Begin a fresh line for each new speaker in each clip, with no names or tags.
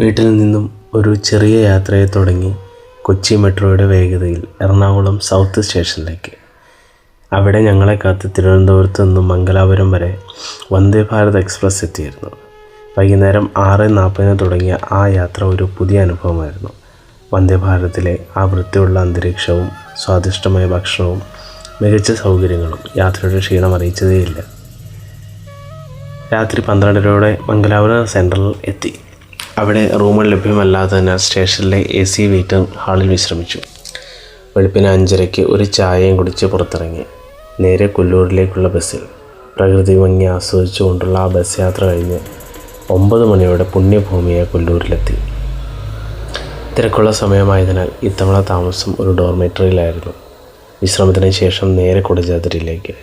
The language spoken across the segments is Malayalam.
വീട്ടിൽ നിന്നും ഒരു ചെറിയ യാത്രയെ തുടങ്ങി കൊച്ചി മെട്രോയുടെ വേഗതയിൽ എറണാകുളം സൗത്ത് സ്റ്റേഷനിലേക്ക്. അവിടെ ഞങ്ങളെ കാത്ത് തിരുവനന്തപുരത്ത് നിന്നും മംഗലാപുരം വരെ വന്ദേ ഭാരത് എക്സ്പ്രസ് എത്തിയിരുന്നു. വൈകുന്നേരം 6:40 തുടങ്ങിയ ആ യാത്ര ഒരു പുതിയ അനുഭവമായിരുന്നു. വന്ദേ ഭാരതത്തിലെ ആ വൃത്തിയുള്ള അന്തരീക്ഷവും സ്വാദിഷ്ടമായ ഭക്ഷണവും മികച്ച സൗകര്യങ്ങളും യാത്രയുടെ ക്ഷീണം അറിയിച്ചതേയില്ല. രാത്രി 12:30 മംഗലാപുരം സെൻട്രലിൽ എത്തി. അവിടെ റൂമുകൾ ലഭ്യമല്ലാത്തതിനാൽ സ്റ്റേഷനിലെ AC വെയിറ്റിംഗ് ഹാളിൽ വിശ്രമിച്ചു. വെളുപ്പിന് 5:30 ഒരു ചായയും കുടിച്ച് പുറത്തിറങ്ങി. നേരെ കൊല്ലൂരിലേക്കുള്ള ബസ്സിൽ. പ്രകൃതി ഭംഗി ആസ്വദിച്ചുകൊണ്ടുള്ള ആ ബസ് യാത്ര കഴിഞ്ഞ് 9 മണിയോടെ പുണ്യഭൂമിയായ കൊല്ലൂരിലെത്തി. തിരക്കുള്ള സമയമായതിനാൽ ഇത്തവണ താമസം ഒരു ഡോർമെറ്ററിയിലായിരുന്നു. വിശ്രമത്തിന് ശേഷം നേരെ കുടജാദ്രിയിലേക്ക്.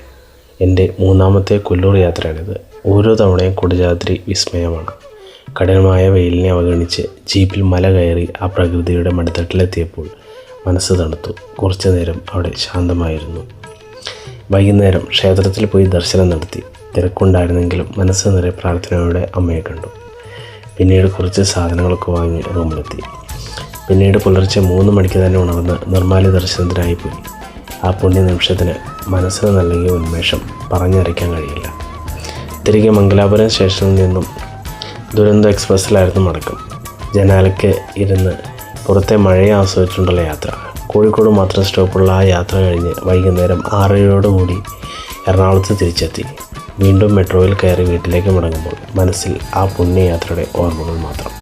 എൻ്റെ 3ാമത്തെ കൊല്ലൂർ യാത്രയാണിത്. ഓരോ തവണയും കുടജാദ്രി വിസ്മയമാണ്. കഠിനമായ വെയിലിനെ അവഗണിച്ച് ജീപ്പിൽ മല കയറി ആ പ്രകൃതിയുടെ മടിത്തട്ടിലെത്തിയപ്പോൾ മനസ്സ് തണുത്തു. കുറച്ചു നേരം അവിടെ ശാന്തമായിരുന്നു. വൈകുന്നേരം ക്ഷേത്രത്തിൽ പോയി ദർശനം നടത്തി. തിരക്കുണ്ടായിരുന്നെങ്കിലും മനസ്സ് നിറയെ പ്രാർത്ഥനയോടെ അമ്മയെ കണ്ടു. പിന്നീട് കുറച്ച് സാധനങ്ങളൊക്കെ വാങ്ങി റൂമിലെത്തി. പിന്നീട് പുലർച്ചെ 3 മണിക്ക് തന്നെ ഉണർന്ന് നിർമ്മാല്യ ദർശനത്തിനായി പോയി. ആ പുണ്യ നിമിഷത്തിന് മനസ്സിന് നൽകിയ ഉന്മേഷം പറഞ്ഞറിയിക്കാൻ കഴിയില്ല. തിരികെ മംഗലാപുരം സ്റ്റേഷനിൽ നിന്നും ദുരന്തോ എക്സ്പ്രസ്സിലായിരുന്നു മടക്കം. ജനാലയ്ക്ക് ഇരുന്ന് പുറത്തെ മഴയെ ആസ്വദിച്ചുകൊണ്ടുള്ള യാത്ര. കോഴിക്കോട് മാത്രം സ്റ്റോപ്പുള്ള ആ യാത്ര കഴിഞ്ഞ് വൈകുന്നേരം 6:00 എറണാകുളത്ത് തിരിച്ചെത്തി. വീണ്ടും മെട്രോയിൽ കയറി വീട്ടിലേക്ക് മടങ്ങുമ്പോൾ മനസ്സിൽ ആ പുണ്യയാത്രയുടെ ഓർമ്മകൾ മാത്രം.